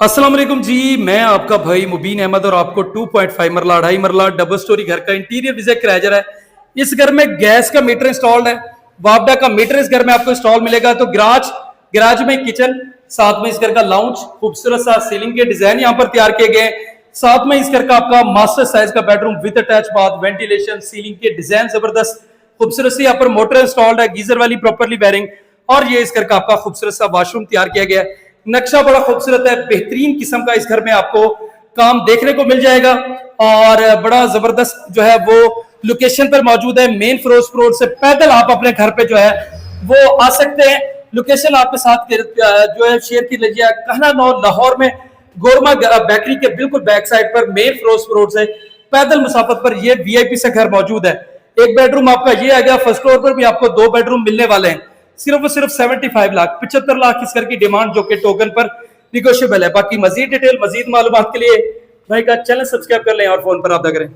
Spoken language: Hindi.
अस्सलाम वालेकुम जी। मैं आपका भाई मुबीन अहमद और आपको 2.5 मरला 2.5 मरला डबल स्टोरी घर का इंटीरियर विजिट कराया जा रहा है। इस घर में गैस का मीटर इंस्टॉल्ड है, वापडा का मीटर इस घर में आपको इंस्टॉल मिलेगा। तो गराज गराज में किचन, साथ में इस घर का लाउंज, खूबसूरत सा सीलिंग के डिजाइन यहाँ पर तैयार किए गए। साथ में इस घर का आपका मास्टर साइज का bedroom with attach bath, ventilation, ceiling के डिजाइन जबरदस्त, खूबसूरत सी यहाँ पर मोटर इंस्टॉल्ड है, गीजर वाली प्रॉपरली वायरिंग। और ये इस घर का आपका खूबसूरत सा वॉशरूम तैयार किया गया है। नक्शा बड़ा खूबसूरत है, बेहतरीन किस्म का इस घर में आपको काम देखने को मिल जाएगा और बड़ा जबरदस्त जो है वो लोकेशन पर मौजूद है। मेन फिरोजपुर रोड से पैदल आप अपने घर पे जो है वो आ सकते हैं। लोकेशन आपके साथ जो है शेयर की लीजिए, कहना नौ लाहौर में गोरमा बेकरी के बिल्कुल बैक साइड पर मेन फिरोजपुर रोड से पैदल मुसाफत पर ये वीआईपी से घर मौजूद है। एक बेडरूम आपका ये आ गया, फर्स्ट फ्लोर पर भी आपको 2 बेडरूम मिलने वाले हैं। सिर्फ और सिर्फ 75 लाख 75 लाख इस घर की डिमांड जो कि टोकन पर निगोशियबल है। बाकी मजीद डिटेल मजीद मालूमात के लिए भाई का चैनल सब्सक्राइब कर लें और फोन पर रब्ता करें।